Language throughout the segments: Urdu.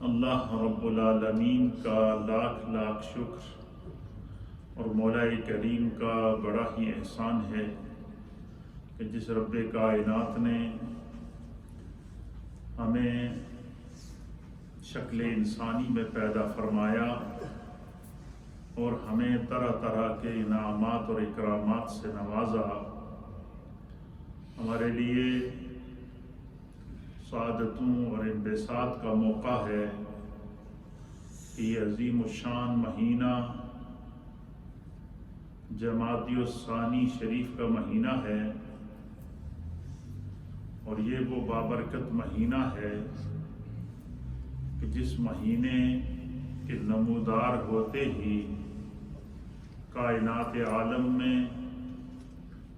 اللہ رب العالمین کا لاکھ لاکھ شکر اور مولا کریم کا بڑا ہی احسان ہے کہ جس رب کائنات نے ہمیں شکل انسانی میں پیدا فرمایا اور ہمیں طرح طرح کے انعامات اور اکرامات سے نوازا، ہمارے لیے سعادتوں اور انبساط کا موقع ہے کہ یہ عظیم الشان مہینہ جمادی الثانی شریف کا مہینہ ہے، اور یہ وہ بابرکت مہینہ ہے کہ جس مہینے کے نمودار ہوتے ہی کائنات عالم میں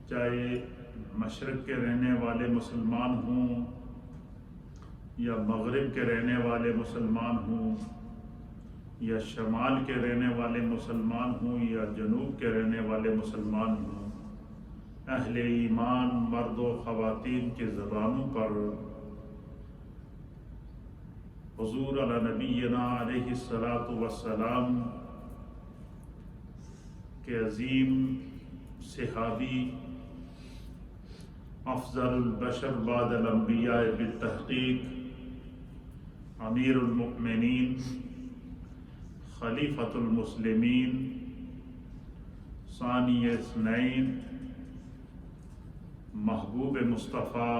چاہے مشرق کے رہنے والے مسلمان ہوں یا مغرب کے رہنے والے مسلمان ہوں یا شمال کے رہنے والے مسلمان ہوں یا جنوب کے رہنے والے مسلمان ہوں، اہل ایمان مرد و خواتین کی زبانوں پر حضور علی نبینا علیہ الصلاۃ والسلام کے عظیم صحابی، افضل البشر بعد الانبیاء بالتحقیق، امیر المؤمنین، خلیفۃ المسلمین، ثانی اثنین، محبوب مصطفیٰ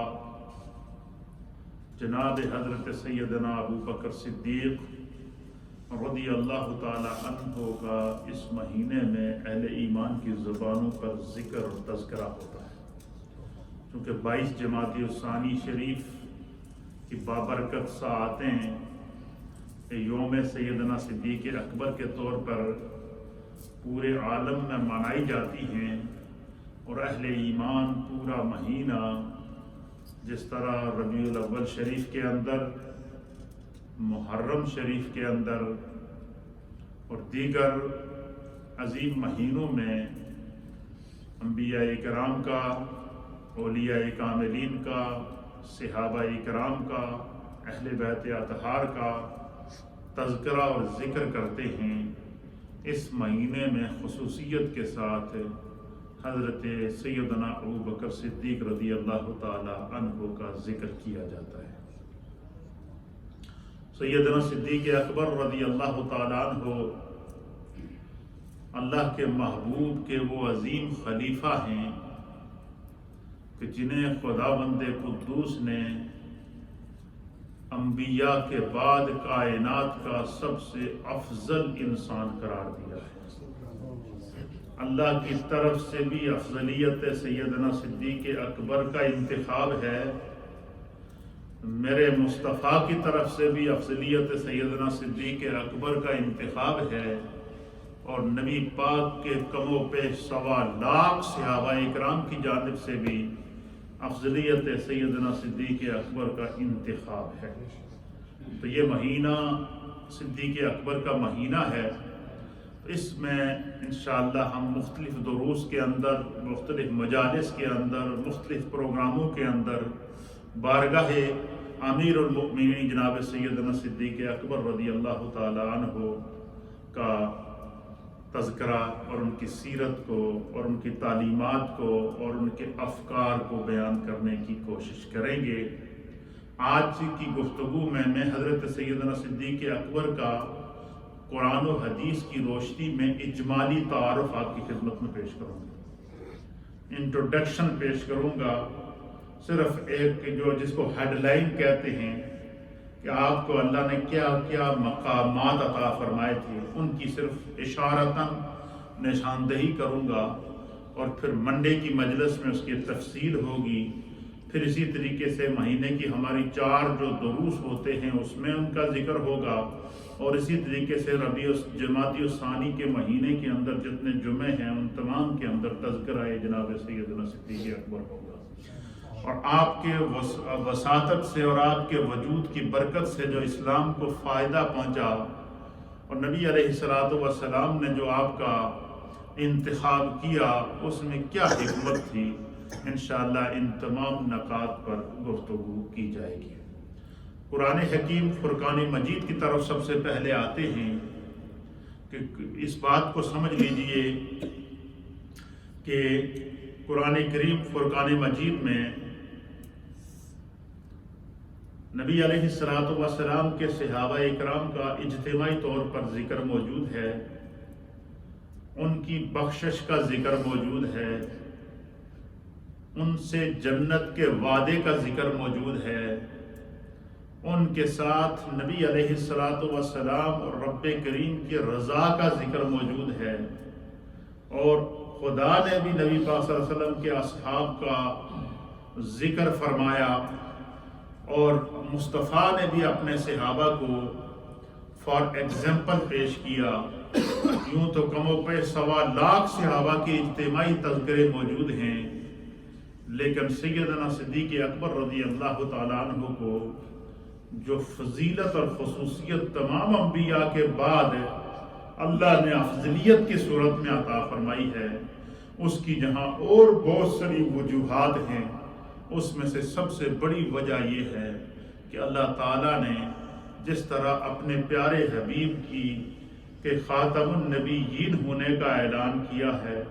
جناب حضرت سیدنا ابو بکر صدیق رضی اللہ تعالی عنہ کا اس مہینے میں اہل ایمان کی زبانوں پر ذکر اور تذکرہ ہوتا ہے، چونکہ 22 جمادی الثانی شریف کی بابرکت ساعتیں یوم سیدنا صدیق اکبر کے طور پر پورے عالم میں منائی جاتی ہیں، اور اہل ایمان پورا مہینہ جس طرح ربیع الاول شریف کے اندر، محرم شریف کے اندر اور دیگر عظیم مہینوں میں انبیاء کرام کا، اولیاء کاملین کا، صحابہ کرام کا، اہل بیت اطہار کا تذکرہ اور ذکر کرتے ہیں، اس مہینے میں خصوصیت کے ساتھ حضرت سیدنا ابو بکر صدیق رضی اللہ تعالی عنہ کا ذکر کیا جاتا ہے۔ سیدنا صدیق اکبر رضی اللہ تعالی عنہ اللہ کے محبوب کے وہ عظیم خلیفہ ہیں کہ جنہیں خداوند قدوس نے انبیاء کے بعد کائنات کا سب سے افضل انسان قرار دیا ہے۔ اللہ کی طرف سے بھی افضلیت سیدنا صدیق اکبر کا انتخاب ہے، میرے مصطفیٰ کی طرف سے بھی افضلیت سیدنا صدیق اکبر کا انتخاب ہے، اور نبی پاک کے کم و بیش 1.25 لاکھ صحابہ اکرام کی جانب سے بھی افضلیت سیدنا صدیق اکبر کا انتخاب ہے۔ تو یہ مہینہ صدیق اکبر کا مہینہ ہے، اس میں انشاءاللہ ہم مختلف دروس کے اندر، مختلف مجالس کے اندر، مختلف پروگراموں کے اندر بارگاہ امیر المؤمنین جناب سیدنا صدیق اکبر رضی اللہ تعالی عنہ کا تذکرہ اور ان کی سیرت کو اور ان کی تعلیمات کو اور ان کے افکار کو بیان کرنے کی کوشش کریں گے۔ آج کی گفتگو میں حضرت سیدنا صدیق اکبر کا قرآن و حدیث کی روشنی میں اجمالی تعارف آپ کی خدمت میں پیش کروں گا، انٹروڈکشن پیش کروں گا، صرف ایک جس کو ہیڈ لائن کہتے ہیں کہ آپ کو اللہ نے کیا کیا مقامات عطا فرمائے تھے، ان کی صرف اشارتاً نشاندہی کروں گا، اور پھر منڈے کی مجلس میں اس کی تفصیل ہوگی۔ پھر اسی طریقے سے مہینے کی ہماری 4 جو دروس ہوتے ہیں اس میں ان کا ذکر ہوگا، اور اسی طریقے سے جمادی الثانی کے مہینے کے اندر جتنے جمعے ہیں ان تمام کے اندر تذکرہ جناب سیدنا صدیق اکبر ہوگا، اور آپ کے وساطت سے اور آپ کے وجود کی برکت سے جو اسلام کو فائدہ پہنچا، اور نبی علیہ الصلوۃ والسلام نے جو آپ کا انتخاب کیا اس میں کیا حکمت تھی، انشاءاللہ ان تمام نکات پر گفتگو کی جائے گی۔ قرآن حکیم فرقان مجید کی طرف سب سے پہلے آتے ہیں کہ اس بات کو سمجھ لیجئے کہ قرآن کریم فرقان مجید میں نبی علیہ السلام کے صحابہ اکرام کا اجتماعی طور پر ذکر موجود ہے، ان کی بخشش کا ذکر موجود ہے، ان سے جنت کے وعدے کا ذکر موجود ہے، ان کے ساتھ نبی علیہ السلام اور رب کریم کی رضا کا ذکر موجود ہے، اور خدا نے بھی نبی پاک صلی اللہ علیہ وسلم کے اصحاب کا ذکر فرمایا، اور مصطفیٰ نے بھی اپنے صحابہ کو فار ایگزامپل پیش کیا۔ یوں تو کم و بیش 1.25 لاکھ صحابہ کے اجتماعی تذکرے موجود ہیں، لیکن سیدنا صدیق اکبر رضی اللہ تعالیٰ عنہ کو جو فضیلت اور خصوصیت تمام انبیاء کے بعد اللہ نے افضلیت کی صورت میں عطا فرمائی ہے، اس کی جہاں اور بہت ساری وجوہات ہیں، اس میں سے سب سے بڑی وجہ یہ ہے کہ اللہ تعالیٰ نے جس طرح اپنے پیارے حبیب کی کہ خاتم النبیین ہونے کا اعلان کیا ہے،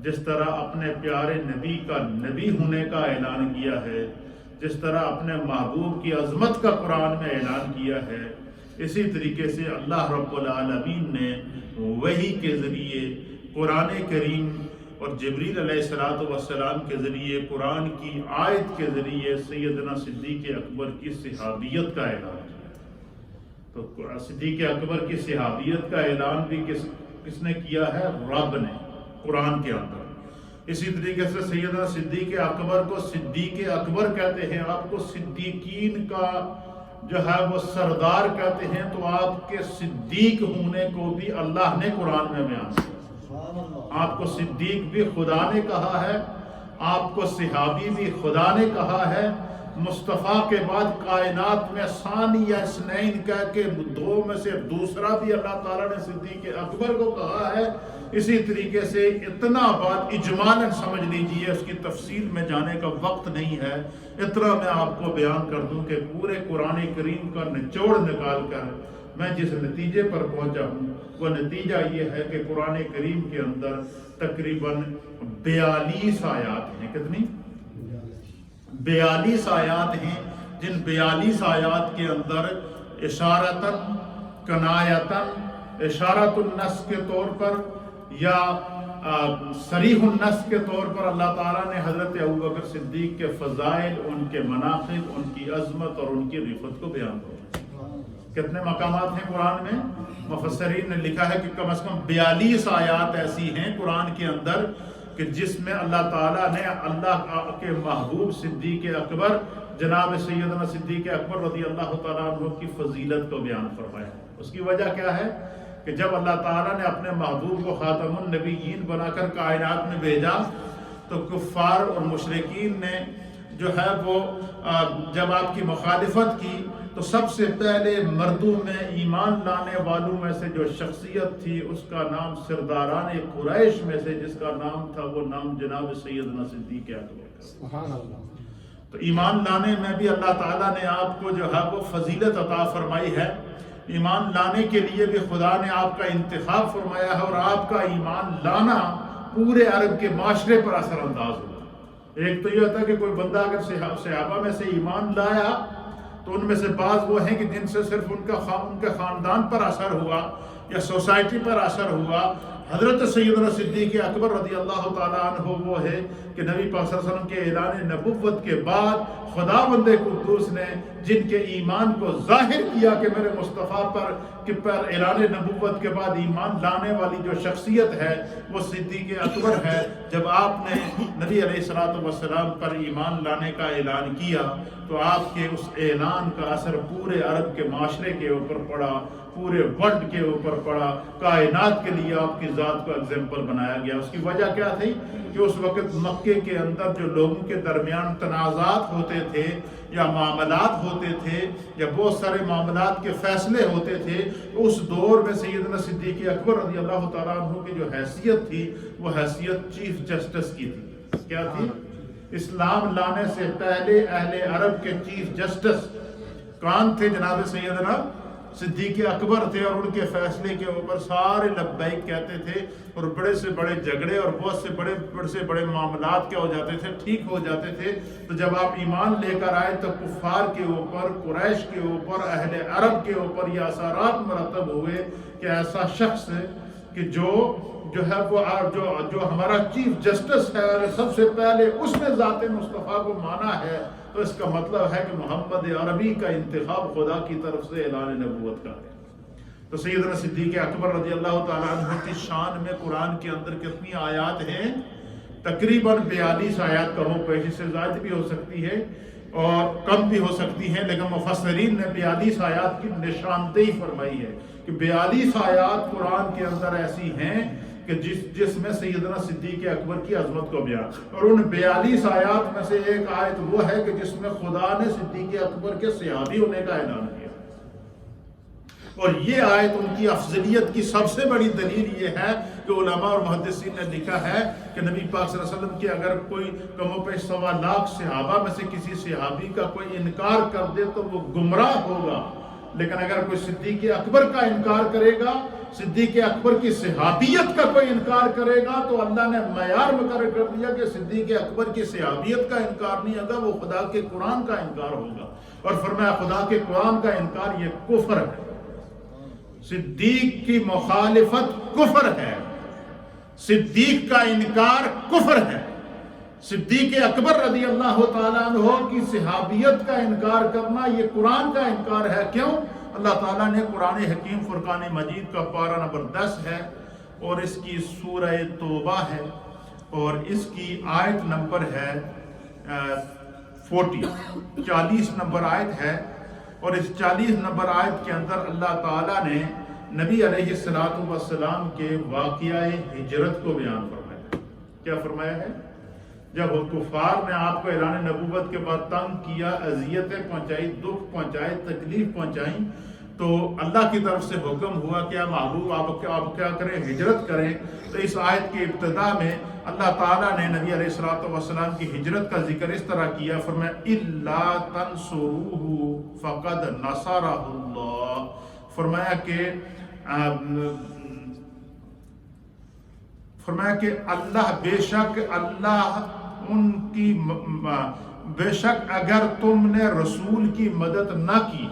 جس طرح اپنے پیارے نبی کا نبی ہونے کا اعلان کیا ہے، جس طرح اپنے محبوب کی عظمت کا قرآن میں اعلان کیا ہے، اسی طریقے سے اللہ رب العالمین نے وحی کے ذریعے قرآن کریم اور جبریل علیہ السلام کے ذریعے قرآن کی آیت کے ذریعے سیدنا صدیق اکبر کی صحابیت کا اعلان کیا۔ تو صدیق اکبر کی صحابیت کا اعلان بھی کس نے کیا ہے؟ رب نے قرآن کے اندر۔ اسی طریقے سے سیدنا صدیق اکبر کو صدیق اکبر کہتے ہیں، آپ کو صدیقین کا جو ہے وہ سردار کہتے ہیں، تو آپ کے صدیق ہونے کو بھی اللہ نے قرآن میں بیان کیا۔ آپ کو صدیق بھی خدا نے کہا ہے، آپ کو صحابی بھی خدا نے کہا ہے، مصطفیٰ کے بعد کائنات میں ثانی یا اثنین کہہ کے 2 میں سے دوسرا بھی اللہ تعالیٰ نے صدیق اکبر کو کہا ہے۔ اسی طریقے سے اتنا بات اجمالاً سمجھ لیجئے، اس کی تفصیل میں جانے کا وقت نہیں ہے، اتنا میں آپ کو بیان کر دوں کہ پورے قرآن کریم کا نچوڑ نکال کر میں جس نتیجے پر پہنچا ہوں وہ نتیجہ یہ ہے کہ قرآن کریم کے اندر تقریباً 42 آیات ہیں۔ کتنی؟ 42 آیات ہیں، جن 42 آیات کے اندر اشارتاً، کنایتاً، اشارت النص کے طور پر یا صریح النص کے طور پر اللہ تعالیٰ نے حضرت ابوبکر صدیق کے فضائل، ان کے مناقب، ان کی عظمت اور ان کی رفعت کو بیان کیا۔ کتنے مقامات ہیں قرآن میں؟ مفسرین نے لکھا ہے کہ کم از کم 42 آیات ایسی ہیں قرآن کے اندر کہ جس میں اللہ تعالیٰ نے اللہ کے محبوب صدیق اکبر جناب سیدنا صدیق اکبر رضی اللہ تعالیٰ عنہ کی فضیلت کو بیان فرمایا۔ اس کی وجہ کیا ہے کہ جب اللہ تعالیٰ نے اپنے محبوب کو خاتم النبیین بنا کر کائنات میں بھیجا تو کفار اور مشرکین نے جو ہے وہ جب آپ کی مخالفت کی تو سب سے پہلے مردوں میں ایمان لانے والوں میں سے جو شخصیت تھی اس کا نام سرداران قریش میں سے جس کا نام تھا وہ نام جناب سیدنا صدیق اکبر۔ سبحان اللہ۔ تو ایمان لانے میں بھی اللہ تعالیٰ نے آپ کو جو ہے وہ فضیلت عطا فرمائی ہے۔ ایمان لانے کے لیے بھی خدا نے آپ کا انتخاب فرمایا ہے، اور آپ کا ایمان لانا پورے عرب کے معاشرے پر اثر انداز ہوتا۔ ایک تو یہ ہوتا ہے کہ کوئی بندہ اگر صحابہ میں سے ایمان لایا تو ان میں سے بعض وہ ہیں کہ جن سے صرف ان کے خاندان پر اثر ہوا یا سوسائٹی پر اثر ہوا۔ حضرت سیدنا صدیق اکبر رضی اللہ تعالیٰ عنہ وہ ہے کہ نبی پاک صلی اللہ علیہ وسلم کے اعلان نبوت کے بعد خداوند قدوس نے جن کے ایمان کو ظاہر کیا کہ میرے مصطفیٰ پر اعلان نبوت کے بعد ایمان لانے والی جو شخصیت ہے وہ صدیق اکبر ہے۔ جب آپ نے نبی علیہ السلام پر ایمان لانے کا اعلان کیا تو آپ کے اس اعلان کا اثر پورے عرب کے معاشرے کے اوپر پڑا، پورے ورلڈ کے اوپر پڑا، کائنات کے لیے آپ کی ذات کو ایگزامپل بنایا گیا۔ اس کی وجہ کیا تھی کہ اس وقت مکے کے اندر جو لوگوں کے درمیان تنازعات ہوتے تھے یا معاملات ہوتے تھے یا بہت سارے معاملات کے فیصلے ہوتے تھے، اس دور میں سیدنا صدیق اکبر رضی اللہ تعالیٰ عنہ کی جو حیثیت تھی وہ حیثیت چیف جسٹس کی تھی۔ کیا تھی؟ اسلام لانے سے پہلے اہل عرب کے چیف جسٹس کان تھے جناب سیدنا صدیق اکبر تھے، اور ان کے فیصلے کے اوپر سارے لبیک کہتے تھے، اور بڑے سے بڑے جھگڑے اور بہت سے بڑے معاملات کیا ہو جاتے تھے، ٹھیک ہو جاتے تھے۔ تو جب آپ ایمان لے کر آئے تو کفار کے اوپر، قریش کے اوپر، اہل عرب کے اوپر یہ اثرات مرتب ہوئے کہ ایسا شخص کہ جو ہے وہ جو ہمارا چیف جسٹس ہے، اور سب سے پہلے اس نے ذات مصطفیٰ کو مانا ہے، تو اس کا مطلب ہے کہ محمد عربی کا انتخاب خدا کی طرف سے اعلان نبوت کا ہے۔ تو سیدنا صدیق اکبر رضی اللہ تعالیٰ عنہ کی شان میں قرآن کے اندر کتنی آیات ہیں؟ تقریباً 42 آیات، کم و بیش، سے زائد بھی ہو سکتی ہے اور کم بھی ہو سکتی ہیں، لیکن مفسرین نے 42 آیات کی نشاندہی فرمائی ہے کہ 42 آیات قرآن کے اندر ایسی ہیں کہ جس میں سیدنا صدیق اکبر کی عظمت کو بیان، اور ان 42 آیات میں سے ایک آیت وہ ہے کہ جس میں خدا نے صدیق اکبر کے صحابی ہونے کا اعلان کیا، اور یہ آیت ان کی افضلیت کی سب سے بڑی دلیل یہ ہے کہ علماء اور محدثین نے لکھا ہے کہ نبی پاک صلی اللہ علیہ وسلم کے اگر کوئی کم و بیش 1.25 لاکھ صحابہ میں سے کسی صحابی کا کوئی انکار کر دے تو وہ گمراہ ہوگا، لیکن اگر کوئی صدیق اکبر کا انکار کرے گا، صدیق اکبر کی صحابیت کا کوئی انکار کرے گا، تو اللہ نے معیار مقرر کر دیا کہ صدیق اکبر کی صحابیت کا انکار نہیں ہوگا، وہ خدا کے قرآن کا انکار ہوگا، اور فرمایا خدا کے قرآن کا انکار یہ کفر ہے، صدیق کی مخالفت کفر ہے، صدیق کا انکار کفر ہے۔ صدیق اکبر رضی اللہ تعالیٰ عنہ کی صحابیت کا انکار کرنا یہ قرآن کا انکار ہے۔ کیوں؟ اللہ تعالیٰ نے قرآن حکیم فرقان مجید کا پارہ نمبر 10 ہے، اور اس کی سورہ توبہ ہے، اور اس کی آیت نمبر ہے 40 نمبر آیت ہے، اور اس 40 نمبر آیت کے اندر اللہ تعالیٰ نے نبی علیہ السلام کے واقعہ ہجرت کو بیان فرمایا۔ کیا فرمایا ہے؟ جب کفار نے آپ کو اعلان نبوت کے بعد تنگ کیا، اذیتیں پہنچائی، دکھ پہنچائے، تکلیف پہنچائیں، تو اللہ کی طرف سے حکم ہوا کہ محبوب آپ کیا کریں؟ ہجرت کریں۔ تو اس آیت کی ابتدا میں اللہ تعالیٰ نے نبی علیہ السلام کی ہجرت کا ذکر اس طرح کیا، فرمایا اِلَّا تَنْصُرُوهُ فَقَدْ نَصَرَهُ اللَّهُ، فرمایا کہ اللہ بے شک اگر تم نے رسول کی مدد نہ کی،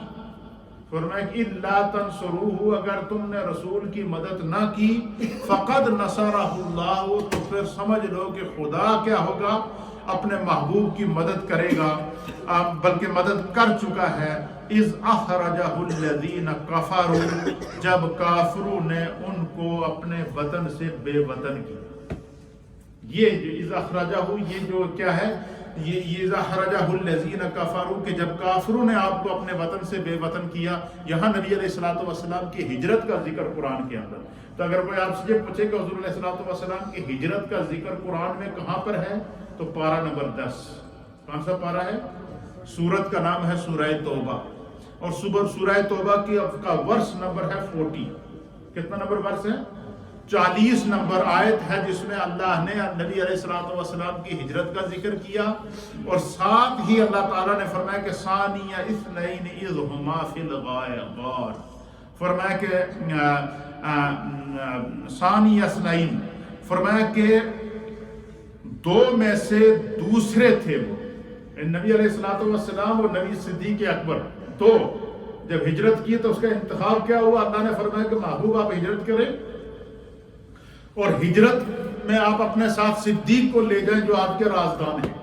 فرمایا کہ اِلَّا تَنْصُرُوهُ، اگر تم نے رسول کی مدد نہ کی، فَقَدْ نَصَرَهُ اللَّهُ، تو پھر سمجھ لو کہ خدا کیا ہوگا؟ اپنے محبوب کی مدد کرے گا، بلکہ مدد کر چکا ہے۔ اِذْ أَخْرَجَهُ الَّذِينَ كَفَرُوا، جب کافروں نے ان کو اپنے وطن سے بے وطن کیا۔ یہ جو اِذْ أَخْرَجَهُ، یہ جو کیا ہے؟ یہ اِذْ أَخْرَجَهُ الَّذِينَ كَفَرُوا، کہ جب کافروں نے آپ کو اپنے وطن سے بے وطن کیا۔ یہاں نبی علیہ السلام کی ہجرت کا ذکر قرآن کے اندر، تو اگر کوئی آپ سے یہ پوچھے کہ حضور علیہ السلام کی ہجرت کا ذکر قرآن میں کہاں پر ہے، تو پارہ نمبر 10۔ کون سا پارہ ہے؟ سورت کا نام ہے سورہ توبہ، اور سورہ توبہ کا ورس نمبر ہے 40۔ کتنا نمبر ورس ہے؟ 40 نمبر آیت ہے، جس میں اللہ نے نبی علیہ السلام کی ہجرت کا ذکر کیا، اور ساتھ ہی اللہ تعالیٰ نے فرمایا کہ ثانیہ اثنین اذ ہما فی الغار، فرمایا کہ ثانیہ اثنین، فرمایا کہ دو میں سے دوسرے تھے وہ، نبی علیہ السلام اور نبی صدیق اکبر۔ تو جب ہجرت کی تو اس کا انتخاب کیا ہوا؟ اللہ نے فرمایا کہ محبوب آپ ہجرت کریں، اور ہجرت میں آپ اپنے ساتھ صدیق کو لے جائیں جو آپ کے رازدان ہیں۔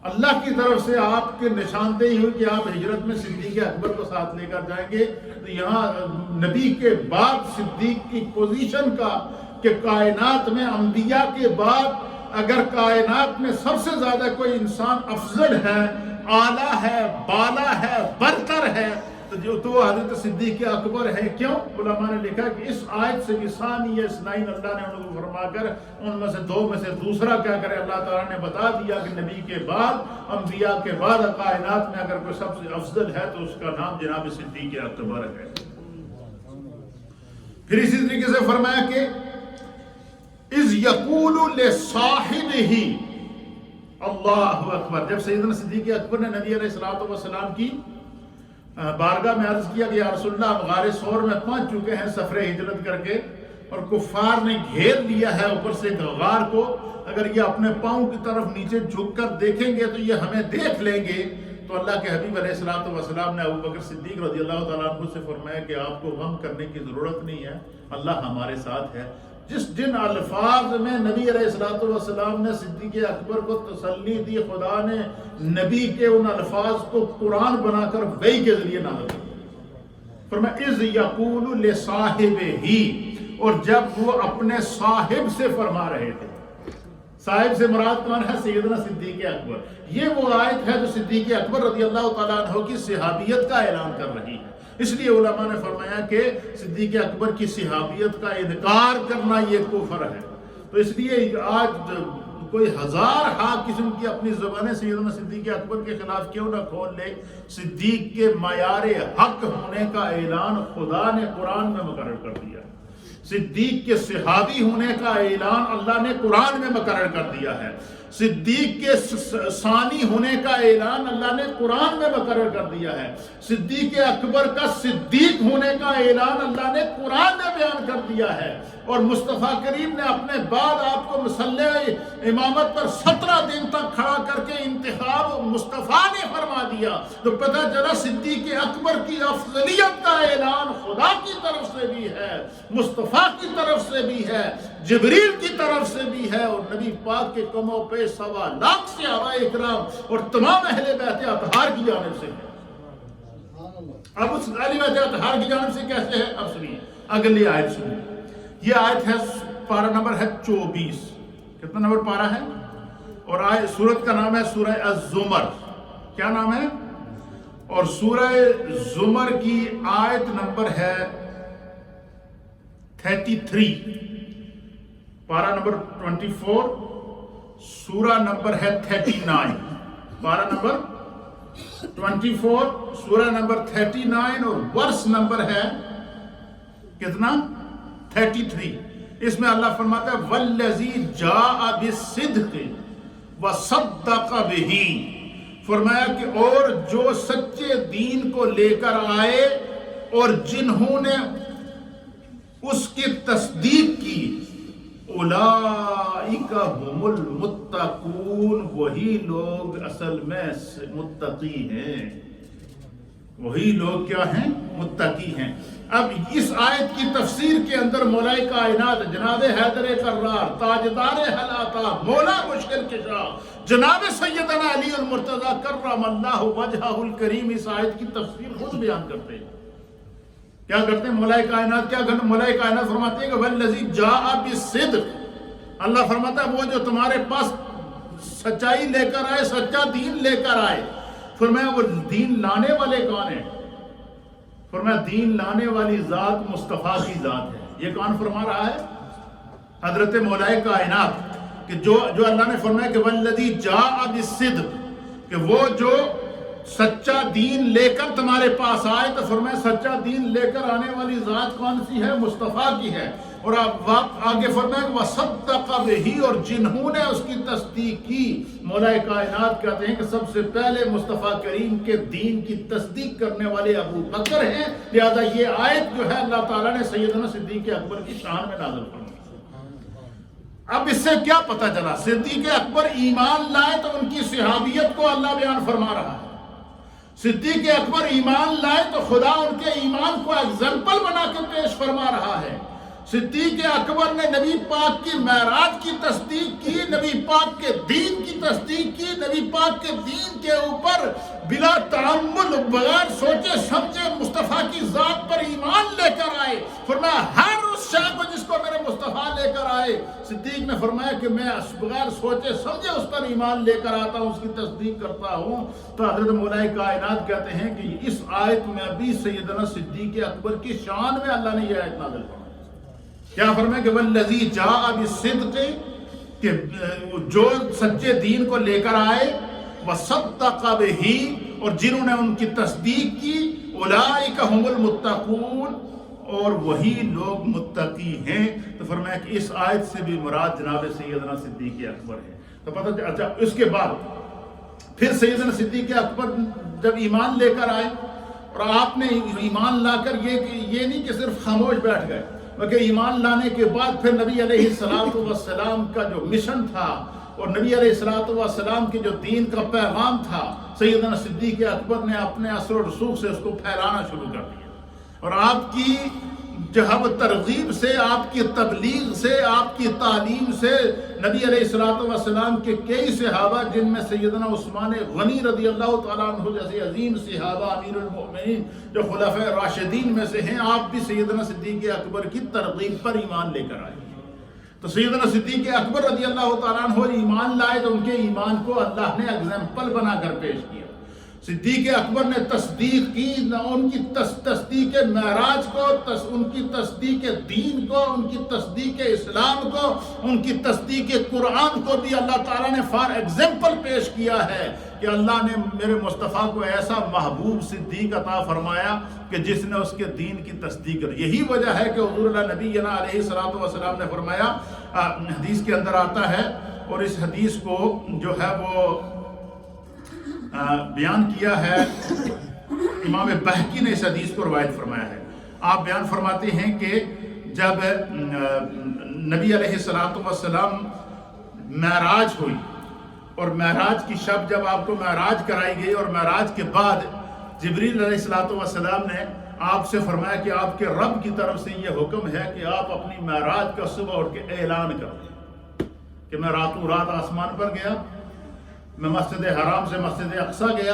اللہ کی طرف سے آپ کے نشاندہی ہوئی کہ آپ ہجرت میں صدیق اکبر کو ساتھ لے کر جائیں گے۔ تو یہاں نبی کے بعد صدیق کی پوزیشن کا کہ کائنات میں انبیاء کے بعد اگر کائنات میں سب سے زیادہ کوئی انسان افضل ہے، اعلیٰ ہے، بالا ہے، برتر ہے، تو حضرت صدیق اکبر ہے۔ کیوں؟ علماء نے لکھا کہ اس آیت سے ثانیہ اثنین، اللہ نے ان کو فرما کر ان میں سے دو میں سے دوسرا کیا کرے، اللہ تعالیٰ نے بتا دیا کہ نبی کے بعد، انبیاء کے بعد کائنات میں اگر کوئی سب سے افضل ہے تو اس کا نام جناب صدیق اکبر ہے۔ پھر اسی طریقے سے فرمایا کہ اِذْ يَقُولُ لِصَاحِبِهِ، اللہ اکبر، جب سیدنا صدیق اکبر نے نبی علیہ السلام کی بارگاہ میں عرض کیا کہ یا رسول اللہ ہم غار ثور میں پہنچ چکے ہیں سفر ہجرت کر کے، اور کفار نے گھیر لیا ہے اوپر سے غار کو، اگر یہ اپنے پاؤں کی طرف نیچے جھک کر دیکھیں گے تو یہ ہمیں دیکھ لیں گے۔ تو اللہ کے حبیب علیہ الصلوۃ والسلام نے ابوبکر صدیق رضی اللہ تعالیٰ عنہ سے فرمایا کہ آپ کو غم کرنے کی ضرورت نہیں ہے، اللہ ہمارے ساتھ ہے۔ جن الفاظ میں نبی علیہ الصلوۃ والسلام نے صدیق اکبر کو تسلی دی، خدا نے نبی کے ان الفاظ کو قرآن بنا کر وحی کے ذریعے نازل کیا۔ فرمایا اذ یقول لصاحبہ، اور جب وہ اپنے صاحب سے فرما رہے تھے، صاحب سے مراد کون ہے؟ سیدنا صدیق اکبر۔ یہ وہ آیت ہے جو صدیق اکبر رضی اللہ تعالیٰ عنہ کی صحابیت کا اعلان کر رہی ہے۔ اس لیے علماء نے فرمایا کہ صدیق اکبر کی صحابیت کا انکار کرنا یہ کفر ہے۔ تو اس لیے آج کوئی ہزار قسم کی اپنی زبانیں سیدنا صدیق اکبر کے خلاف کیوں نہ کھول لے، صدیق کے معیار حق ہونے کا اعلان خدا نے قرآن میں مقرر کر دیا ہے۔ صدیق کے صحابی ہونے کا اعلان اللہ نے قرآن میں مقرر کر دیا ہے۔ صدیق کے ثانی ہونے کا اعلان اللہ نے قرآن میں مقرر کر دیا ہے۔ صدیق اکبر کا صدیق ہونے کا اعلان اللہ نے قرآن میں بیان کر دیا ہے۔ اور مصطفیٰ کریم نے اپنے بعد آپ کو مصلح امامت پر 17 دن تک کھڑا کر کے انتخاب مصطفیٰ نے فرما دیا۔ تو پتہ چلا صدیق اکبر کی افضلیت کا اعلان خدا کی طرف سے بھی ہے، مصطفیٰ کی طرف سے بھی ہے، جبریل کی طرف سے بھی ہے، اور نبی پاک کے قدموں پہ 1.25 لاکھ صحابہ کرام اور تمام اہل بیت اطہار کی جانب سے ہے۔ اب اس اہل بیت اطہار کی جانب سے کیسے ہے؟ اب سنیے اگلی آیت سنیے۔ یہ آیت ہے پارہ نمبر ہے 24۔ کتنا نمبر پارہ ہے؟ اور سورت کا نام ہے سورہ الزمر۔ کیا نام ہے؟ اور سورہ زمر کی آیت نمبر ہے 33۔ پارہ نمبر 24، سورہ نمبر ہے 39۔ پارہ نمبر 24، سورہ نمبر 39، اور ورس نمبر ہے کتنا؟ 33۔ اس میں اللہ فرماتا ہے والذی جاء بالصدق وصدق بہ، فرمایا کہ اور جو سچے دین کو لے کر آئے اور جنہوں نے اس کی تصدیق کی، اولئک هم المتقون، وہی لوگ اصل میں متقی ہیں۔ وہی لوگ کیا ہیں؟ متقی ہیں۔ اب اس آیت کی تفسیر کے اندر مولا کائنات جناب حیدر کرار، تاجدار حلاتا، مولا مشکل کشا، جناب سیدنا علی المرتضی کرم اللہ وجہہ الکریم اس آیت کی تفسیر خود بیان کرتے ہیں۔ کیا کرتے ہیں مولا کائنات؟ کیا کرتے ہیں؟ مولا کائنات فرماتے ہیں کہ والذی جاء بالصدق، اللہ فرماتا ہے وہ جو تمہارے پاس سچائی لے کر آئے، سچا دین لے کر آئے۔ فرمایا وہ دین لانے والے کون ہیں؟ فرمایا دین لانے والی ذات مصطفیٰ کی ذات ہے۔ یہ کون فرما رہا ہے؟ حضرت مولا کائنات، کہ جو اللہ نے فرمایا کہ والذی جاء بالصدق، کہ وہ جو سچا دین لے کر تمہارے پاس آئے، تو فرمایا سچا دین لے کر آنے والی ذات کون سی ہے؟ مصطفیٰ کی ہے۔ اور آگے فرمایا وصدق بہ، اور جنہوں نے اس کی تصدیق کی۔ مولا کائنات کہتے ہیں کہ سب سے پہلے مصطفیٰ کریم کے دین کی تصدیق کرنے والے ابو بکر ہیں، لہذا یہ آیت جو ہے اللہ تعالیٰ نے سیدنا صدیق اکبر کی شان میں نازل فرمائی۔ اب اس سے کیا پتہ چلا؟ صدیق اکبر ایمان لائے تو ان کی صحابیت کو اللہ بیان فرما رہا ہے۔ صدیق اکبر ایمان لائے تو خدا ان کے ایمان کو ایگزامپل بنا کے پیش فرما رہا ہے۔ صدیق اکبر نے نبی پاک کی معراج کی تصدیق کی، نبی پاک کے دین کی تصدیق کی، نبی پاک کے دین کے اوپر بلا تعمل، بغیر سوچے سمجھے مصطفیٰ کی ذات پر ایمان لے کر آئے۔ فرمایا ہر اس شے کو جس کو میرے مصطفیٰ لے کر آئے، صدیق نے فرمایا کہ میں بغیر سوچے سمجھے اس پر ایمان لے کر آتا ہوں، اس کی تصدیق کرتا ہوں۔ تو حضرت مولا کائنات کہتے ہیں کہ اس آیت میں بھی سیدنا صدیق اکبر کی شان میں اللہ نے یہ آیت نازل فرمائی۔ کیا فرمایا کہ والذی جاء بالصدق، کہ جو سچے دین کو لے کر آئے، وصدق بہ، اور جنہوں نے ان کی تصدیق کی، اولئک هم المتقون، اور وہی لوگ متقی ہیں۔ تو فرمایا کہ اس آیت سے بھی مراد جناب سیدنا صدیق اکبر ہے۔ تو پتہ اچھا اس کے بعد پھر سیدنا صدیق اکبر جب ایمان لے کر آئے اور آپ نے ایمان لا کر یہ نہیں کہ صرف خاموش بیٹھ گئے، بلکہ ایمان لانے کے بعد پھر نبی علیہ السلام کا جو مشن تھا اور نبی علیہ السلام کے جو دین کا پیغام تھا، سیدنا صدیق اکبر نے اپنے اثر و رسوخ سے اس کو پھیلانا شروع کر دیا. اور آپ کی جہب ترغیب سے، آپ کی تبلیغ سے، آپ کی تعلیم سے نبی علیہ السلام کے کئی صحابہ، جن میں سیدنا عثمان غنی رضی اللہ تعالیٰ عنہ جیسے عظیم صحابہ، امیر المؤمنین جو خلفاء راشدین میں سے ہیں، آپ بھی سیدنا صدیق اکبر کی ترغیب پر ایمان لے کر آئے. تو سیدنا صدیق اکبر رضی اللہ تعالیٰ عنہ ایمان لائے تو ان کے ایمان کو اللہ نے اگزامپل بنا کر پیش کیا. صدیق اکبر نے تصدیق کی، ان کی تصدیق معراج کو، ان کی تصدیق دین کو، ان کی تصدیق اسلام کو، ان کی تصدیق قرآن کو بھی اللہ تعالیٰ نے فار ایگزامپل پیش کیا ہے کہ اللہ نے میرے مصطفیٰ کو ایسا محبوب صدیق عطا فرمایا کہ جس نے اس کے دین کی تصدیق کر. یہی وجہ ہے کہ حضور اللہ نبینا علیہ السلام نے فرمایا، حدیث کے اندر آتا ہے، اور اس حدیث کو جو ہے وہ بیان کیا ہے امام بہقی نے اس حدیث کو روایت فرمایا ہے. آپ بیان فرماتے ہیں کہ جب نبی علیہ السلام معراج ہوئی اور معراج کی شب جب آپ کو معراج کرائی گئی، اور معراج کے بعد جبریل علیہ السلام نے آپ سے فرمایا کہ آپ کے رب کی طرف سے یہ حکم ہے کہ آپ اپنی معراج کا صبح اٹھ کے اعلان کر دیں کہ میں راتوں رات آسمان پر گیا، میں مسجد حرام سے مسجد اقصیٰ گیا،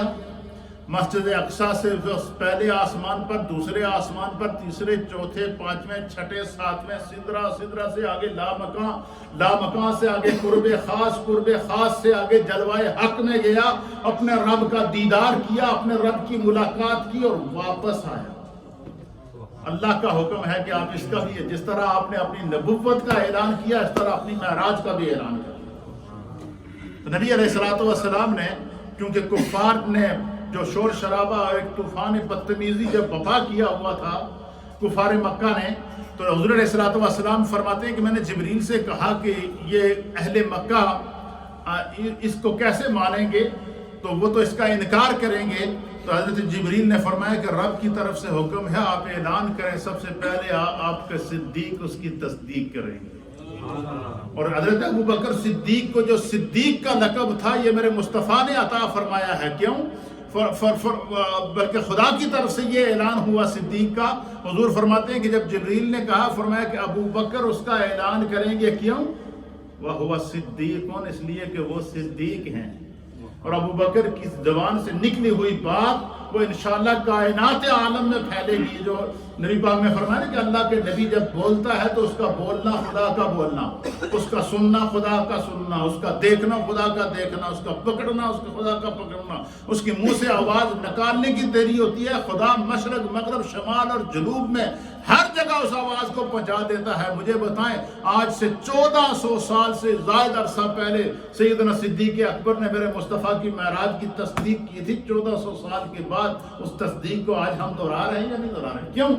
مسجد اقصیٰ سے پہلے آسمان پر، دوسرے آسمان پر، تیسرے، چوتھے، پانچویں، چھٹے، ساتویں، سدرہ سے آگے لامکان سے آگے قرب خاص سے آگے جلوہ حق میں گیا، اپنے رب کا دیدار کیا، اپنے رب کی ملاقات کی اور واپس آیا. اللہ کا حکم ہے کہ آپ اس کا بھی، جس طرح آپ نے اپنی نبوت کا اعلان کیا، اس طرح اپنی معراج کا بھی اعلان کیا. تو نبی علیہ السلام نے، کیونکہ کفار نے جو شور شرابہ اور ایک طوفان بدتمیزی جب بپا کیا ہوا تھا کفار مکہ نے، تو حضور علیہ السلام فرماتے ہیں کہ میں نے جبریل سے کہا کہ یہ اہل مکہ اس کو کیسے مانیں گے، تو وہ تو اس کا انکار کریں گے. تو حضرت جبریل نے فرمایا کہ رب کی طرف سے حکم ہے، آپ اعلان کریں، سب سے پہلے آپ کے صدیق اس کی تصدیق کریں گے. اور حضرت ابو بکر صدیق کو جو صدیق کا لقب تھا، یہ میرے مصطفیٰ نے عطا فرمایا ہے. کیوں؟ بلکہ خدا کی طرف سے یہ اعلان ہوا صدیق کا. حضور فرماتے ہیں کہ جب جبریل نے کہا، فرمایا کہ ابو بکر اس کا اعلان کریں گے. کیوں؟ وَهُوَ صِدِّيقٌ، اس لیے کہ وہ صدیق ہیں. اور ابو بکر کی زبان سے نکلی ہوئی بات وہ انشاءاللہ کائنات عالم میں پھیلے گی. جو نبی پاک نے فرمایا کہ اللہ کے نبی جب بولتا ہے تو اس کا بولنا خدا کا بولنا، اس کا سننا خدا کا سننا، اس کا دیکھنا خدا کا دیکھنا، اس کا پکڑنا اس کا خدا کا پکڑنا، اس کی منہ سے آواز نکالنے کی دیری ہوتی ہے. خدا مشرق، مغرب، شمال اور جنوب میں ہر جگہ اس آواز کو پہنچا دیتا ہے. مجھے بتائیں، آج سے 1400 سال سے زائد عرصہ پہلے سیدنا صدیق اکبر نے میرے مصطفیٰ کی معراج کی تصدیق کی تھی. 1400 سال کے بعد اس تصدیق کو آج ہم دہرا رہے ہیں یا نہیں دہرا رہے؟ کیوں؟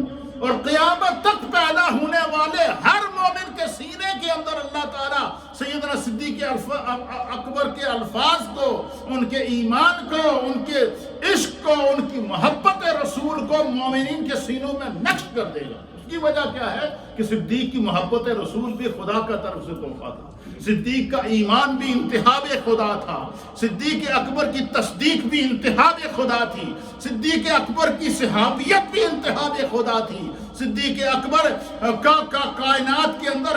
اور قیامت تک پیدا ہونے والے ہر مومن کے سینے کے اندر اللہ تعالیٰ سیدنا صدیق اکبر کے الفاظ کو، ان کے ایمان کو، ان کے عشق کو، ان کی محبت رسول کو مومنین کے سینوں میں نقش کر دے گا. اس کی وجہ کیا ہے کہ صدیق کی محبت رسول بھی خدا کا طرف سے تحفہ تھا. صدیق کا ایمان بھی انتخاب خدا تھا. صدیق اکبر کی تصدیق بھی انتخاب خدا تھی. صدیق اکبر کی صحابیت بھی انتخاب خدا تھی. صدیق اکبر کا کائنات کے اندر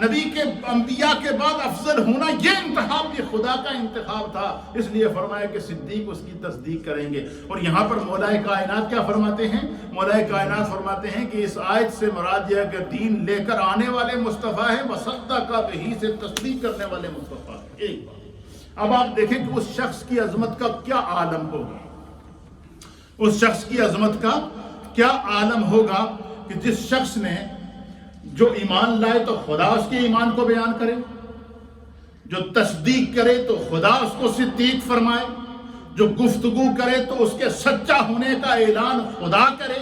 نبی کے انبیاء کے بعد افضل ہونا، یہ انتخاب بھی خدا کا انتخاب تھا. اس لیے فرمایا کہ صدیق اس کی تصدیق کریں گے. اور یہاں پر مولا کائنات کیا فرماتے ہیں؟ مولا کائنات فرماتے ہیں کہ اس آیت سے مراد یہ ہے کہ دین لے کر آنے والے مصطفیٰ ہیں، وصدق بہ سے تصدیق کرنے والے مصطفیٰ ہیں. ایک بات اب آپ دیکھیں کہ اس شخص کی عظمت کا کیا عالم ہوگا. اس شخص کی عظمت کا کیا عالم ہوگا کہ جس شخص نے جو ایمان لائے تو خدا اس کے ایمان کو بیان کرے، جو تصدیق کرے تو خدا اس کو صدیق فرمائے، جو گفتگو کرے تو اس کے سچا ہونے کا اعلان خدا کرے.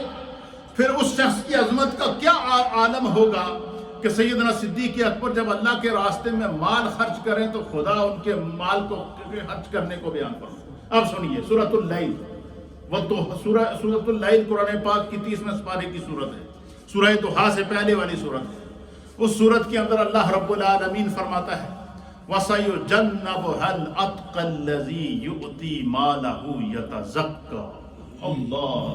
پھر اس شخص کی عظمت کا کیا عالم ہوگا کہ سیدنا صدیق اکبر جب اللہ کے راستے میں مال خرچ کریں تو خدا ان کے مال کو خرچ کرنے کو بیان فرمائے. اب سنیے سورۃ اللیل سورۃ اللیل قرآن پاک کی 30ویں سپارے کی صورت ہے، سورہ ضحیٰ سے پہلے والی صورت ہے۔ اس صورت کے اندر اللہ رب العالمین فرماتا ہے وَسَيُجَنَّبُهَا الْأَتْقَى الَّذِي يُؤْتِي مَالَهُ يَتَزَكَّى۔ اللہ،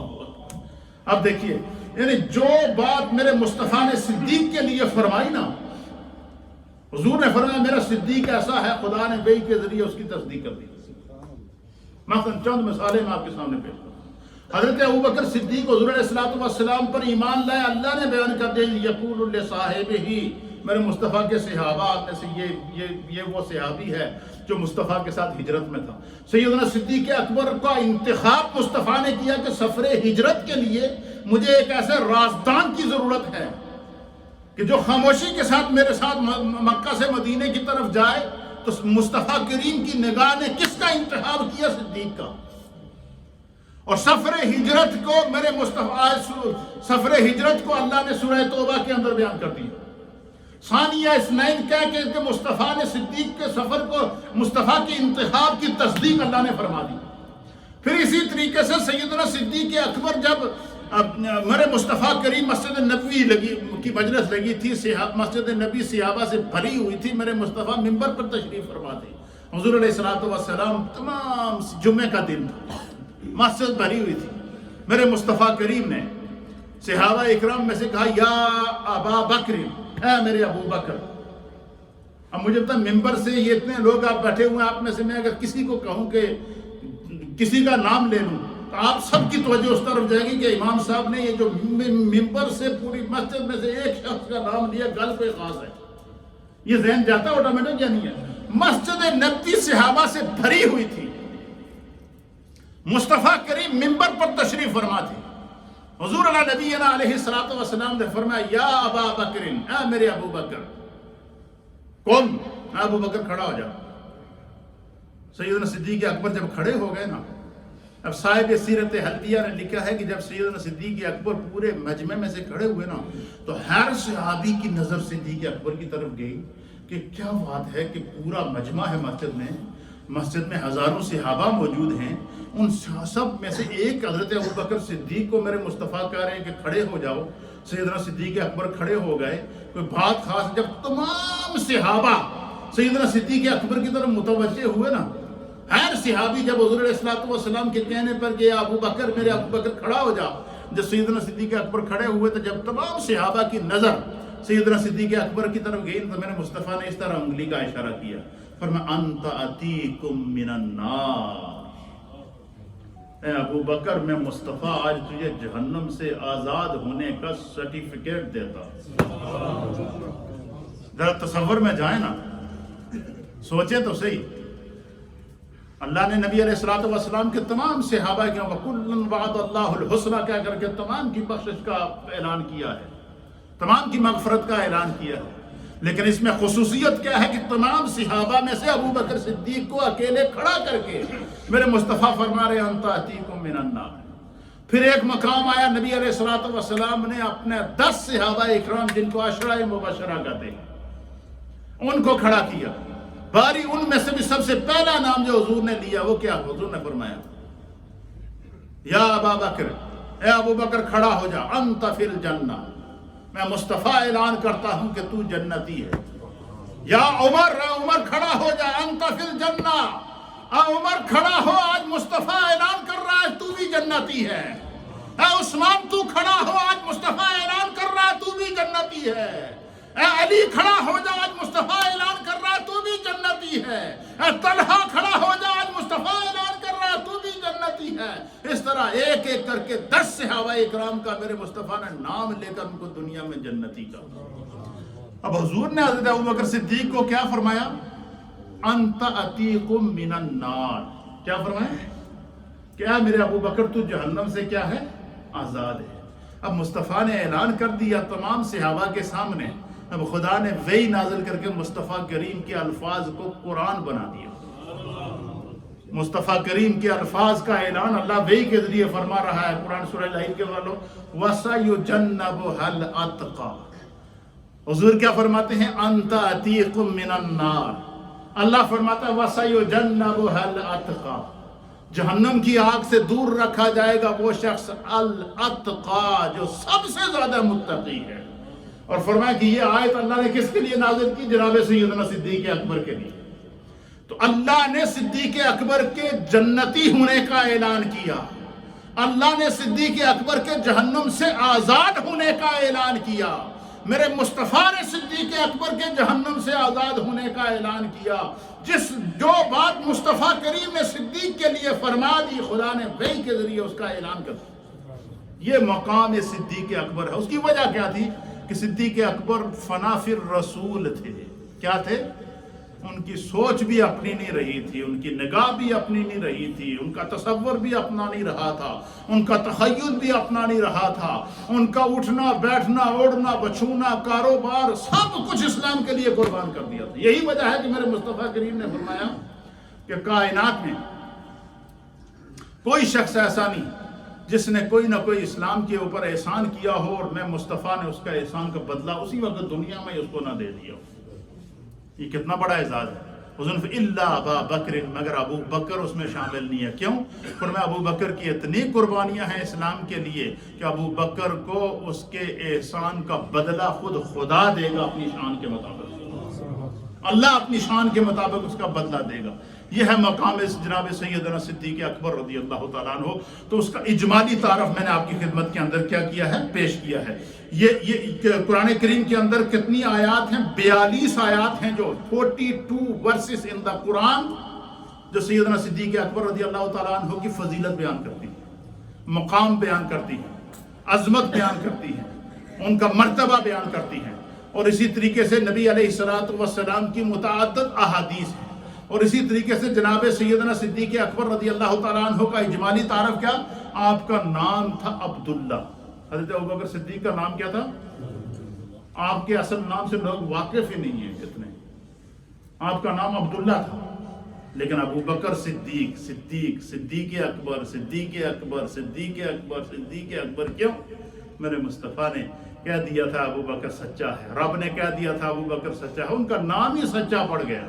اب دیکھیے، یعنی جو بات میرے مصطفیٰ نے صدیق کے لیے فرمائی نا، حضور نے فرمایا میرا صدیق ایسا ہے، خدا نے وحی کے ذریعے اس کی تصدیق کر دی۔ مثلا چند مثالیں میں آپ کے سامنے پیش کروں۔ حضرت ابوبکر صدیق حضور علیہ الصلوۃ والسلام پر ایمان لائے، اللہ نے بیان کر دیا یقول لصاحبہ، میرے مصطفیٰ کے صحابہ میں سے یہ وہ صحابی ہے جو مصطفیٰ کے ساتھ ہجرت میں تھا۔ سیدنا صدیق اکبر کا انتخاب مصطفیٰ نے کیا کہ سفر ہجرت کے لیے مجھے ایک ایسے رازدان کی ضرورت ہے کہ جو خاموشی کے ساتھ میرے ساتھ مکہ سے مدینے کی طرف جائے۔ تو مصطفیٰ کریم کی نگاہ نے کس کا انتخاب کیا؟ صدیق کا۔ اور سفر ہجرت کو میرے مصطفیٰ، سفر ہجرت کو اللہ نے سورہ توبہ کے اندر بیان کر دیا۔ ثانیہ اثنین کہہ کے کہ مصطفیٰ نے صدیق کے سفر کو، مصطفیٰ کے انتخاب کی تصدیق اللہ نے فرما دی۔ پھر اسی طریقے سے سیدنا صدیق اکبر جب میرے مصطفیٰ کریم مسجد نبوی کی مجلس لگی تھی، مسجد نبی صحابہ سے بھری ہوئی تھی، میرے مصطفیٰ منبر پر تشریف فرما تھے، حضور علیہ الصلوۃ والسلام، تمام جمعے کا دن تھا، مسجد بھری ہوئی تھی۔ میرے مصطفیٰ کریم نے صحابہ اکرام میں سے کہا یا ابا بکر، اے میرے ابو بکر۔ اب مجھے پتا ممبر سے یہ اتنے لوگ آپ بیٹھے ہوئے ہیں، آپ میں سے میں اگر کسی کو کہوں کہ کسی کا نام لے لوں تو آپ سب کی توجہ اس طرف جائے گی کہ امام صاحب نے یہ جو ممبر سے پوری مسجد میں سے ایک شخص کا نام لیا، گل کوئی خاص ہے۔ یہ ذہن جاتا ہے آٹومیٹک یا نہیں ہے؟ مسجد نبوی صحابہ سے بھری ہوئی تھی، مصطفیٰ کریم منبر پر تشریف فرما تھے۔ حضور نبینا علیہ الصلوۃ والسلام نے فرمایا یا ابا بکر، اے میرے ابو بکر۔ کون؟ ابو بکر کھڑا ہو جا۔ سیدنا صدیق اکبر جب کھڑے ہو گئے نا، اب صاحب سیرت حلبیہ نے لکھا ہے کہ جب سیدنا صدیق اکبر پورے مجمع میں سے کھڑے ہوئے نا تو ہر صحابی کی نظر صدیق اکبر کی طرف گئی کہ کیا بات ہے کہ پورا مجمع ہے مسجد میں ہزاروں صحابہ موجود ہیں، ان سب میں سے ایک حضرت ابوبکر صدیق کو میرے مصطفیٰ کہہ رہے ہیں کہ کھڑے ہو جاؤ۔ سیدنا صدیق اکبر کھڑے ہو گئے، کوئی بات خاص۔ جب تمام صحابہ سیدنا صدیق اکبر کی طرف متوجہ ہوئے نا، ہر صحابی جب حضور علیہ الصلوۃ والسلام کے کہنے پر کہ ابو بکر، میرے ابو بکر کھڑا ہو جا، جب سیدنا صدیق اکبر کھڑے ہوئے تو جب تمام صحابہ کی نظر سیدنا صدیق اکبر کی طرف گئی تو میرے مصطفیٰ نے اس طرح انگلی کا اشارہ کیا، فرمایا انت اتیکم من النار، اے ابو بکر میں مصطفیٰ آج تجھے جہنم سے آزاد ہونے کا سرٹیفکیٹ دیتا۔ ذرا تصور میں جائیں نا، سوچیں تو صحیح، اللہ نے نبی علیہ الصلوۃ والسلام کے تمام صحابہ کے وَكُلًّا وَعَدَ اللَّهُ الْحُسْنَى کہہ کر کے تمام کی بخشش کا اعلان کیا ہے، تمام کی مغفرت کا اعلان کیا ہے، لیکن اس میں خصوصیت کیا ہے کہ تمام صحابہ میں سے ابو بکر صدیق کو اکیلے کھڑا کر کے میرے مصطفیٰ فرما رہے انت اتیکم من النار۔ پھر ایک مقام آیا، نبی علیہ الصلوۃ والسلام نے اپنے 10 صحابہ اکرام جن کو عشرہ مبشرہ کہتے ہیں ان کو کھڑا کیا، باری ان میں سے بھی سب سے پہلا نام جو حضور نے لیا وہ کیا؟ حضور نے فرمایا یا ابا بکر، اے ابو بکر کھڑا ہو جا، انت فی الجنہ، میں مصطفیٰ اعلان کرتا ہوں کہ تو جنتی ہے۔ یا عمر، اے عمر کھڑا ہو جا، انت فی الجنہ، اے عمر کھڑا ہو، آج مصطفیٰ اعلان کر رہا ہے تو بھی جنتی ہے۔ اے عثمان تو کھڑا ہو، آج مصطفیٰ اعلان کر رہا ہے تو بھی جنتی ہے۔ اے علی کھڑا ہو جا، آج مصطفیٰ اعلان کر رہا ہے تو بھی جنتی ہے۔ اے طلحہ کھڑا ہو جا، آج مصطفیٰ اعلان کر رہا ہے تو بھی جنتی ہے۔ اس طرح ایک ایک کر کے 10 صحابہ اکرام کا میرے مصطفیٰ نے نام لے کر ان کو دنیا میں جنتی کا۔ اب حضور نے حضرت ابوبکر صدیق کو کیا فرمایا؟ انت اتیکم من النار، کیا فرمایا؟ کیا میرے ابو بکر تو جہنم سے کیا ہے؟ آزاد ہے۔ اب مصطفیٰ نے اعلان کر دیا تمام صحابہ کے سامنے، اب خدا نے وحی نازل کر کے مصطفیٰ کریم کے الفاظ کو قرآن بنا دیا۔ مصطفیٰ کریم کے الفاظ کا اعلان اللہ وحی کے ذریعے فرما رہا ہے۔ قرآن سورہ الحج کے والوں وَسَيُجَنَّبُهَا الْأَتْقَى، حضور کیا فرماتے ہیں؟ انت اتیکم من النار، اللہ فرماتا ہے وَسَيُجَنَّبُهَا الْأَتْقَى، جہنم کی آگ سے دور رکھا جائے گا وہ شخص الاتقا، جو سب سے زیادہ متقی ہے۔ اور فرمایا کہ یہ آیت اللہ نے کس کے لیے نازل کی؟ جناب سیدنا صدیق اکبر کے لیے۔ تو اللہ نے صدیق اکبر کے جنتی ہونے کا اعلان کیا، اللہ نے صدیق اکبر کے جہنم سے آزاد ہونے کا اعلان کیا، میرے مصطفیٰ نے صدیق اکبر کے جہنم سے آزاد ہونے کا اعلان کیا۔ جو بات مصطفیٰ کریم نے صدیق کے لیے فرما دی، خدا نے وحی کے ذریعے اس کا اعلان کر دیا۔ یہ مقام صدیق اکبر ہے۔ اس کی وجہ کیا تھی کہ صدیق اکبر فنا فی الرسول تھے۔ کیا تھے؟ ان کی سوچ بھی اپنی نہیں رہی تھی، ان کی نگاہ بھی اپنی نہیں رہی تھی، ان کا تصور بھی اپنا نہیں رہا تھا، ان کا تخیل بھی اپنا نہیں رہا تھا، ان کا اٹھنا بیٹھنا اوڑھنا بچھونا کاروبار سب کچھ اسلام کے لیے قربان کر دیا تھا۔ یہی وجہ ہے کہ میرے مصطفیٰ کریم نے فرمایا کہ کائنات میں کوئی شخص ایسا نہیں جس نے کوئی نہ کوئی اسلام کے اوپر احسان کیا ہو اور میں مصطفیٰ نے اس کا احسان کا بدلہ اسی وقت دنیا میں اس کو نہ دے دیا ہو۔ یہ کتنا بڑا اعزاز ہے۔ حضور الا ابا بکر، مگر ابو بکر اس میں شامل نہیں ہے۔ کیوں؟ فرمایا ابو بکر کی اتنی قربانیاں ہیں اسلام کے لیے کہ ابو بکر کو اس کے احسان کا بدلہ خود خدا دے گا اپنی شان کے مطابق، اللہ اپنی شان کے مطابق اس کا بدلہ دے گا۔ یہ ہے مقام جناب سیدنا صدیق اکبر رضی اللہ تعالیٰ عنہ۔ تو اس کا اجمالی تعارف میں نے آپ کی خدمت کے اندر کیا کیا ہے؟ پیش کیا ہے۔ یہ قرآن کریم کے اندر کتنی آیات ہیں؟ 42 آیات ہیں، جو 42 ورسز ان دا قرآن جو سیدنا صدیق اکبر رضی اللہ تعالیٰ عنہ کی فضیلت بیان کرتی ہیں، مقام بیان کرتی ہیں، عظمت بیان کرتی ہیں، ان کا مرتبہ بیان کرتی ہیں۔ اور اسی طریقے سے نبی علیہ السلام کی متعدد احادیث ہیں۔ اور اسی طریقے سے جناب سیدنا صدیق اکبر رضی اللہ تعالیٰ عنہ کا اجمالی تعارف کیا؟ آپ کا نام تھا عبداللہ۔ حضرت ابوبکر صدیق کا نام کیا تھا؟ آپ کے اصل نام سے لوگ واقف ہی نہیں ہیں کتنے۔ آپ کا نام عبداللہ تھا، لیکن ابوبکر صدیق صدیق صدیق اکبر صدیق اکبر صدیق اکبر صدیق اکبر کیوں؟ میرے مصطفیٰ نے کہہ دیا تھا ابوبکر سچا ہے، رب نے کہہ دیا تھا ابوبکر سچا ہے، ان کا نام ہی سچا پڑ گیا۔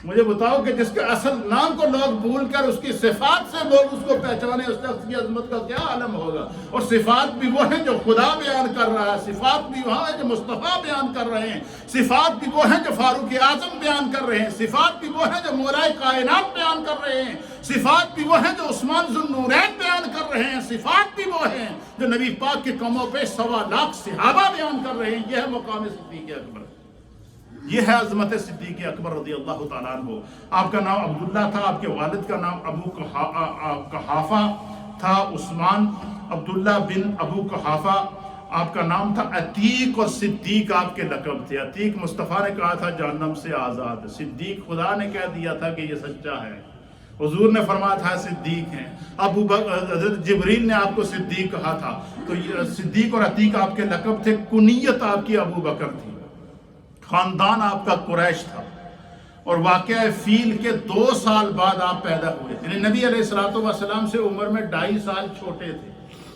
مجھے بتاؤ کہ جس کے اصل نام کو لوگ بھول کر اس کی صفات سے لوگ اس کو پہچانے، اس شخص کی عظمت کا کیا عالم ہوگا۔ اور صفات بھی وہ ہیں جو خدا بیان کر رہا ہے، صفات بھی وہاں ہیں جو مصطفیٰ بیان کر رہے ہیں، صفات بھی وہ ہیں جو فاروق اعظم بیان کر رہے ہیں، صفات بھی وہ ہیں جو مولا کائنات بیان کر رہے ہیں، صفات بھی وہ ہیں جو عثمان ذو النورین بیان کر رہے ہیں، صفات بھی وہ ہیں جو نبی پاک کے کموں پہ 1.25 لاکھ صحابہ بیان کر رہے ہیں۔ یہ ہے مقام صدیق اکبر، یہ ہے عظمت صدیق اکبر رضی اللہ تعالیٰ عنہ۔ آپ کا نام عبداللہ تھا، آپ کے والد کا نام ابو قحافہ تھا، عثمان عبداللہ بن ابو قحافہ آپ کا نام تھا۔ عتیق اور صدیق آپ کے لقب تھے۔ عتیق مصطفیٰ نے کہا تھا جہنم سے آزاد، صدیق خدا نے کہہ دیا تھا کہ یہ سچا ہے، حضور نے فرمایا تھا صدیق ہیں، حضرت جبریل نے آپ کو صدیق کہا تھا۔ تو صدیق اور عتیق آپ کے لقب تھے۔ کنیت آپ کی ابو بکر تھی، خاندان آپ کا قریش تھا، اور واقعہ فیل کے 2 سال بعد آپ پیدا ہوئے تھے۔ یعنی نبی علیہ السلام سے عمر میں 2.5 سال چھوٹے تھے۔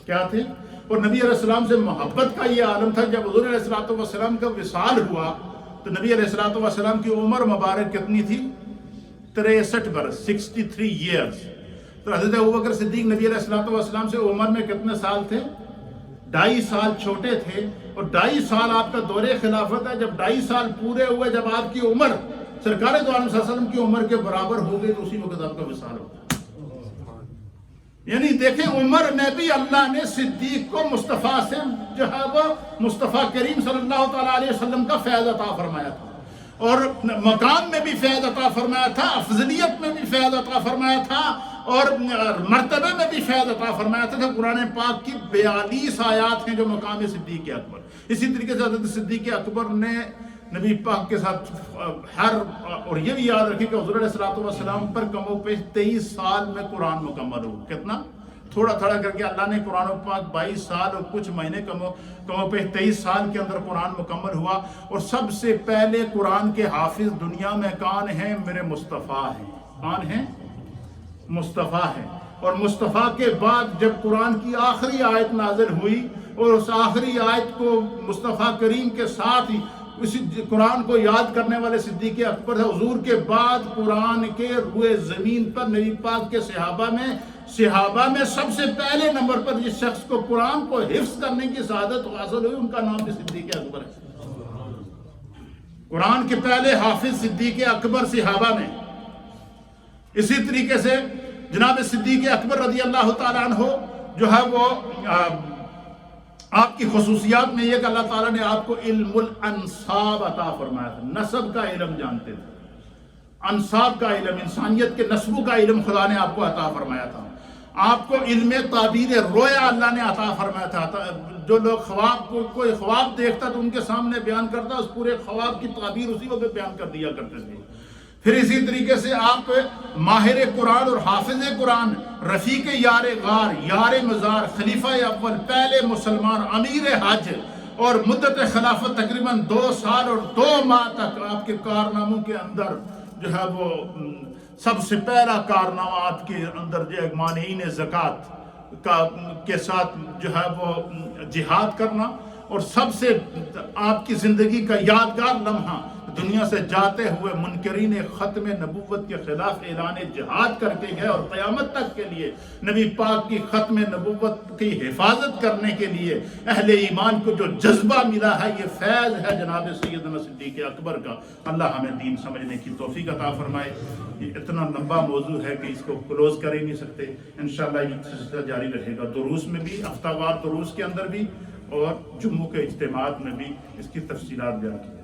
کیا تھے؟ اور نبی علیہ السلام سے محبت کا یہ عالم تھا۔ جب حضور علیہ السلام کا وصال ہوا تو نبی علیہ السلام کی عمر مبارک کتنی تھی؟ 63 برس، 63 ایئرز۔ تو حضرت ابوبکر صدیق نبی علیہ السلام سے عمر میں کتنے سال تھے؟ 2.5 سال چھوٹے تھے۔ اور 2.5 سال آپ کا دور خلافت ہے۔ جب 2.5 سال پورے ہوئے، جب آپ کی عمر سرکار دو عالم صلی اللہ علیہ وسلم کی عمر کے برابر ہو گئی، تو اسی وقت آپ کا وصال ہوتا ہے۔ یعنی دیکھیں، عمر میں بھی اللہ نے صدیق کو مصطفیٰ سے جو ہے وہ مصطفیٰ کریم صلی اللہ تعالیٰ علیہ وسلم کا فیض عطا فرمایا تھا، اور مقام میں بھی فیض عطا فرمایا تھا، افضلیت میں بھی فیض عطا فرمایا تھا، اور مرتبے میں بھی فیض عطا فرمایا تھا۔ قرآن پاک کی 42 آیات ہیں جو مقام صدیق اکبر۔ اسی طریقے سے حضرت صدیق اکبر نے نبی پاک کے ساتھ اور یہ بھی یاد رکھیں کہ حضور علیہ السلام پر کم و بیش 23 سال میں قرآن مکمل ہو۔ کتنا؟ تھوڑا تھوڑا کر کے اللہ نے قرآن پاک 22 سال اور کچھ مہینے کم و بیش 23 سال کے اندر قرآن مکمل ہوا۔ اور سب سے پہلے قرآن کے حافظ دنیا میں کون ہیں؟ میرے مصطفیٰ ہیں۔ کون ہیں؟ مصطفیٰ ہیں۔ اور مصطفیٰ کے بعد جب قرآن کی آخری آیت نازل ہوئی، اور اس آخری آیت کو مصطفیٰ کریم کے ساتھ ہی اسی قرآن کو یاد کرنے والے صدیق اکبر تھے. حضور کے بعد قرآن کے روئے زمین پر نبی پاک کے صحابہ میں سب سے پہلے نمبر پر جس شخص کو قرآن کو حفظ کرنے کی سعادت حاصل ہوئی ان کا نام بھی صدیق اکبر ہے. قرآن کے پہلے حافظ صدیق اکبر صحابہ میں. اسی طریقے سے جناب صدیق اکبر رضی اللہ تعالیٰ عنہ جو ہے وہ آپ کی خصوصیات میں یہ کہ اللہ تعالیٰ نے آپ کو علم الانصاب عطا فرمایا تھا. نسب کا علم جانتے تھے, انصاب کا علم, انسانیت کے نسبوں کا علم خدا نے آپ کو عطا فرمایا تھا. آپ کو علم تعبیر رویا اللہ نے عطا فرمایا تھا. جو لوگ کوئی خواب دیکھتا تو ان کے سامنے بیان کرتا, اس پورے خواب کی تعبیر اسی وقت بیان کر دیا کرتے تھے. پھر اسی طریقے سے آپ ماہر قرآن اور حافظ قرآن, رفیق یار غار, یار مزار, خلیفہ اول, پہلے مسلمان, امیر حج, اور مدت خلافت تقریباً 2 سال اور 2 ماہ تک آپ کے کارناموں کے اندر جو ہے وہ سب سے پہلا کارنامہ آپ کے اندر جو مانعین زکوٰۃ کے ساتھ جو ہے وہ جہاد کرنا, اور سب سے آپ کی زندگی کا یادگار لمحہ دنیا سے جاتے ہوئے منکرین ختم نبوت کے خلاف اعلان جہاد کر کے گئے, اور قیامت تک کے لیے نبی پاک کی ختم نبوت کی حفاظت کرنے کے لیے اہل ایمان کو جو جذبہ ملا ہے, یہ فیض ہے جناب سیدنا صدیق اکبر کا. اللہ ہمیں دین سمجھنے کی توفیق عطا فرمائے. یہ اتنا لمبا موضوع ہے کہ اس کو کلوز کر ہی نہیں سکتے. انشاءاللہ یہ سلسلہ جاری رہے گا, دروس میں بھی, ہفتہ وار دروس کے اندر بھی, اور جمعوں کے اجتماعات میں بھی اس کی تفصیلات بیان کی.